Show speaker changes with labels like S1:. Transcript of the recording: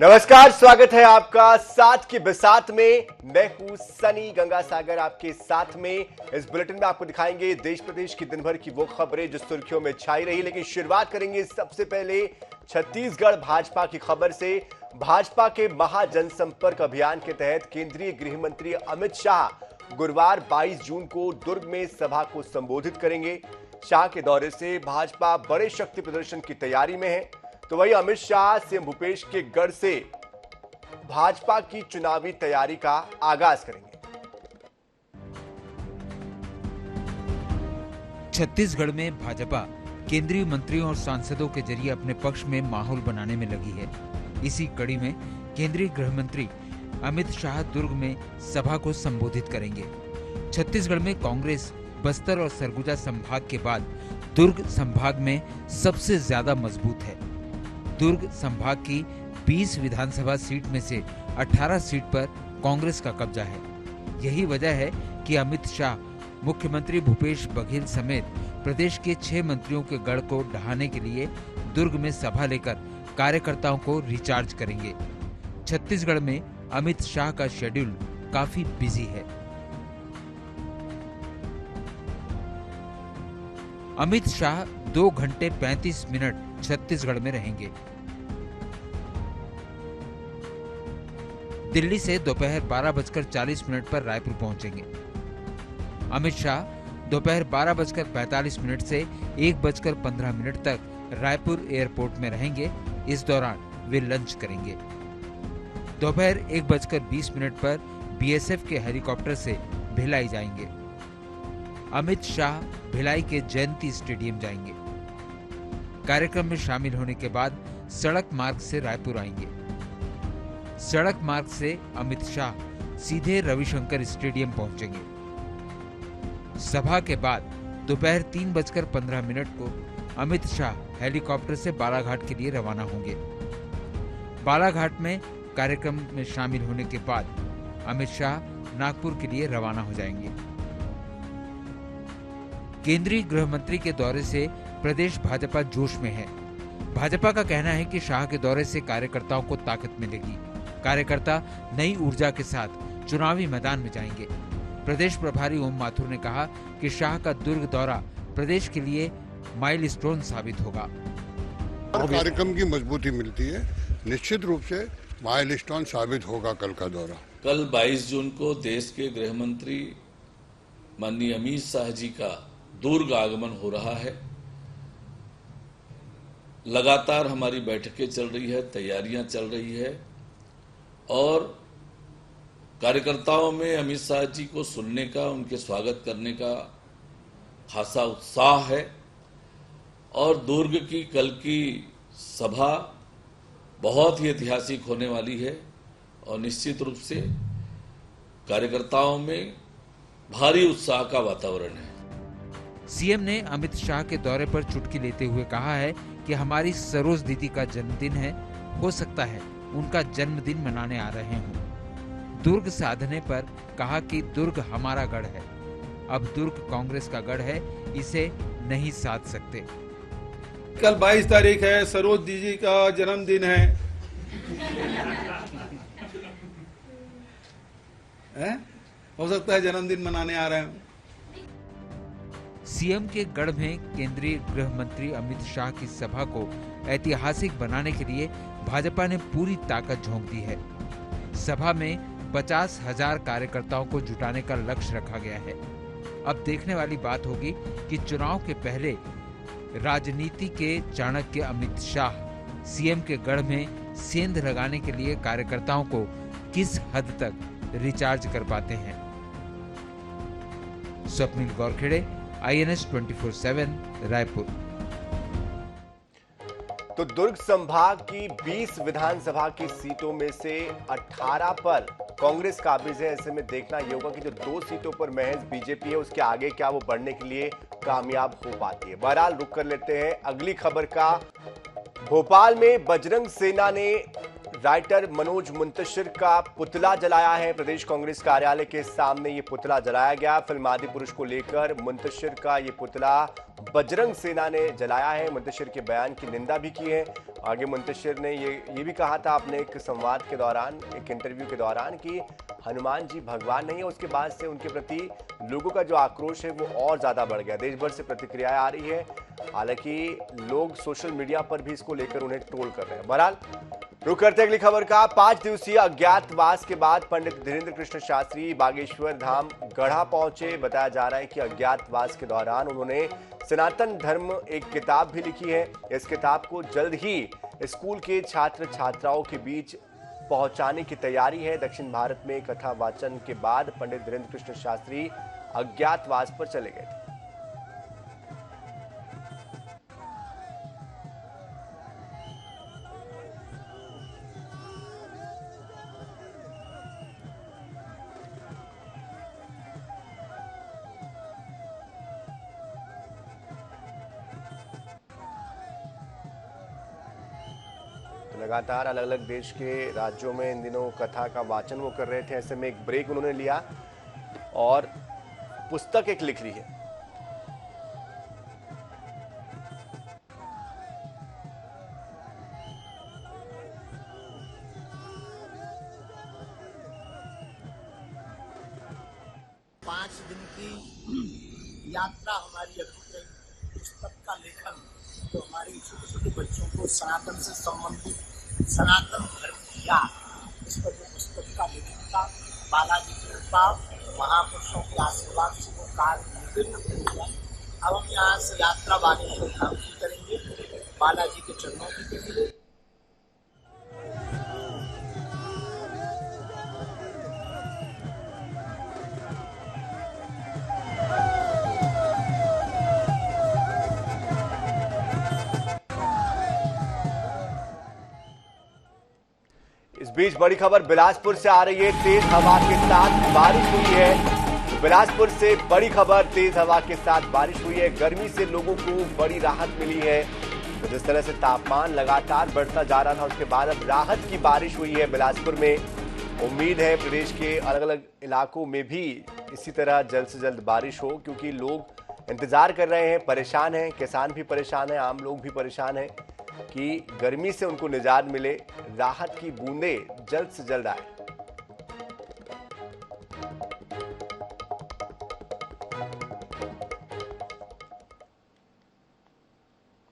S1: नमस्कार, स्वागत है आपका साथ की बिसात में। मैं हूं सनी गंगासागर आपके साथ में। इस बुलेटिन में आपको दिखाएंगे देश प्रदेश की दिन भर की वो खबरें जो सुर्खियों में छाई रही। लेकिन शुरुआत करेंगे सबसे पहले छत्तीसगढ़ भाजपा की खबर से। भाजपा के महाजनसंपर्क अभियान के तहत केंद्रीय गृह मंत्री अमित शाह गुरुवार 22 जून को दुर्ग में सभा को संबोधित करेंगे। शाह के दौरे से भाजपा बड़े शक्ति प्रदर्शन की तैयारी में है। तो वही अमित शाह सीएम भूपेश के गढ़ से भाजपा की चुनावी तैयारी का आगाज करेंगे।
S2: छत्तीसगढ़ में भाजपा केंद्रीय मंत्रियों और सांसदों के जरिए अपने पक्ष में माहौल बनाने में लगी है। इसी कड़ी में केंद्रीय गृह मंत्री अमित शाह दुर्ग में सभा को संबोधित करेंगे। छत्तीसगढ़ में कांग्रेस बस्तर और सरगुजा संभाग के बाद दुर्ग संभाग में सबसे ज्यादा मजबूत है। दुर्ग संभाग की 20 विधानसभा सीट में से 18 सीट पर कांग्रेस का कब्जा है। यही वजह है कि अमित शाह मुख्यमंत्री भूपेश बघेल समेत प्रदेश के 6 मंत्रियों के गढ़ को ढहाने के लिए दुर्ग में सभा लेकर कार्यकर्ताओं को रिचार्ज करेंगे। छत्तीसगढ़ में अमित शाह का शेड्यूल काफी बिजी है। अमित शाह 2 घंटे 35 मिनट छत्तीसगढ़ में रहेंगे। दिल्ली से दोपहर 12:40 पर रायपुर पहुंचेंगे। अमित शाह दोपहर 12:45 से 1:15 तक रायपुर एयरपोर्ट में रहेंगे। इस दौरान वे लंच करेंगे। दोपहर 1:20 पर बीएसएफ के हेलीकॉप्टर से भिलाई जाएंगे। अमित शाह भिलाई के जयंती स्टेडियम जाएंगे। कार्यक्रम में शामिल होने के बाद सड़क मार्ग से रायपुर आएंगे। सड़क मार्ग से अमित शाह सीधे रविशंकर स्टेडियम पहुंचेंगे। सभा के बाद दोपहर 3:15 को अमित शाह हेलीकॉप्टर से बालाघाट के लिए रवाना होंगे। बालाघाट में कार्यक्रम में शामिल होने के बाद अमित शाह नागपुर के लिए रवाना हो जाएंगे। केंद्रीय गृह मंत्री के दौरे से प्रदेश भाजपा जोश में है। भाजपा का कहना है कि शाह के दौरे से कार्यकर्ताओं को ताकत मिलेगी। कार्यकर्ता नई ऊर्जा के साथ चुनावी मैदान में जाएंगे। प्रदेश प्रभारी ओम माथुर ने कहा कि शाह का दुर्ग दौरा प्रदेश के लिए माइलस्टोन साबित होगा।
S3: कार्यक्रम की मजबूती मिलती है, निश्चित रूप से माइलस्टोन साबित होगा कल का दौरा।
S4: कल 22 जून को देश के गृह मंत्री माननीय अमित शाह जी का दुर्ग आगमन हो रहा है। लगातार हमारी बैठकें चल रही है, तैयारियां चल रही है और कार्यकर्ताओं में अमित शाह जी को सुनने का, उनके स्वागत करने का खासा उत्साह है। और दुर्ग की कल की सभा बहुत ही ऐतिहासिक होने वाली है और निश्चित रूप से कार्यकर्ताओं में भारी उत्साह का वातावरण है।
S2: सीएम ने अमित शाह के दौरे पर चुटकी लेते हुए कहा है कि हमारी सरोज दीदी का जन्मदिन है, हो सकता है उनका जन्मदिन मनाने आ रहे हों। दुर्ग साधने पर कहा कि दुर्ग हमारा गढ़ है। अब दुर्ग कांग्रेस का गढ़ है, इसे नहीं साध सकते।
S5: कल 22 तारीख है, सरोज दीदी का जन्मदिन है। हो सकता है जन्मदिन मनाने आ रहे हैं।
S2: सीएम के गढ़ में केंद्रीय गृह मंत्री अमित शाह की सभा को ऐतिहासिक बनाने के लिए भाजपा ने पूरी ताकत झोंक दी है। सभा में 50,000 कार्यकर्ताओं को जुटाने का लक्ष्य रखा गया है। अब देखने वाली बात होगी कि चुनाव के पहले राजनीति के चाणक्य अमित शाह सीएम के गढ़ में सेंध लगाने के लिए कार्यकर्ताओं को किस हद तक रिचार्ज कर पाते हैं। स्वप्निल गौरखेड़े, INS 24/7 रायपुर।
S1: तो दुर्ग संभाग की 20 विधानसभा की सीटों में से 18 पर कांग्रेस काबिज है। ऐसे में देखना ये होगा कि जो 2 सीटों पर महज बीजेपी है, उसके आगे क्या वो बढ़ने के लिए कामयाब हो पाती है। बहरहाल रुक कर लेते हैं अगली खबर का। भोपाल में बजरंग सेना ने राइटर मनोज मुंतशिर का पुतला जलाया है। प्रदेश कांग्रेस कार्यालय के सामने ये पुतला जलाया गया। फिल्म आदिपुरुष को लेकर मुंतशिर का ये पुतला बजरंग सेना ने जलाया है। मुंतशिर के बयान की निंदा भी की है। आगे मुंतशिर ने ये भी कहा था अपने एक संवाद के दौरान, एक इंटरव्यू के दौरान, कि हनुमान जी भगवान नहीं है। उसके बाद से उनके प्रति लोगों का जो आक्रोश है वो और ज्यादा बढ़ गया। देश भर से प्रतिक्रियाएं आ रही है। हालांकि लोग सोशल मीडिया पर भी इसको लेकर उन्हें ट्रोल कर रहे हैं। बहरहाल रुक करते अगली खबर का। 5 दिवसीय अज्ञातवास के बाद पंडित धीरेन्द्र कृष्ण शास्त्री बागेश्वर धाम गढ़ा पहुंचे। बताया जा रहा है कि अज्ञातवास के दौरान उन्होंने सनातन धर्म एक किताब भी लिखी है। इस किताब को जल्द ही स्कूल के छात्र छात्राओं के बीच पहुंचाने की तैयारी है। दक्षिण भारत में कथा वाचन के बाद पंडित धीरेन्द्र कृष्ण शास्त्री अज्ञातवास पर चले गए थे। लगातार अलग अलग देश के राज्यों में इन दिनों कथा का वाचन वो कर रहे थे। ऐसे में एक ब्रेक उन्होंने लिया और पुस्तक एक लिख ली है।
S6: पांच दिन की यात्रा हमारी अभी रही। पुस्तक का लेखन तो हमारी छोटे छोटे बच्चों को सनातन से संबंधित सनातन धर्म की याद, इस पर जो पुस्तक का लेखन था, बालाजी की कृपा, महापुरुषों के आशीर्वाद से वो कार्य निर्विघ्न हो गया। अब हम यहाँ से यात्रा बागेश्वर धाम की करेंगे, बालाजी के चरणों की करेंगे।
S1: इस बीच बड़ी खबर बिलासपुर से आ रही है। तेज हवा के साथ बारिश हुई है। बिलासपुर से बड़ी खबर, तेज हवा के साथ बारिश हुई है। गर्मी से लोगों को बड़ी राहत मिली है। तो जिस तरह से तापमान लगातार बढ़ता जा रहा था, उसके बाद अब राहत की बारिश हुई है बिलासपुर में। उम्मीद है प्रदेश के अलग अलग इलाकों में भी इसी तरह जल्द से जल्द बारिश हो, क्योंकि लोग इंतजार कर रहे हैं, परेशान हैं। किसान भी परेशान हैं, आम लोग भी परेशान हैं कि गर्मी से उनको निजात मिले, राहत की बूंदें जल्द से जल्द आए।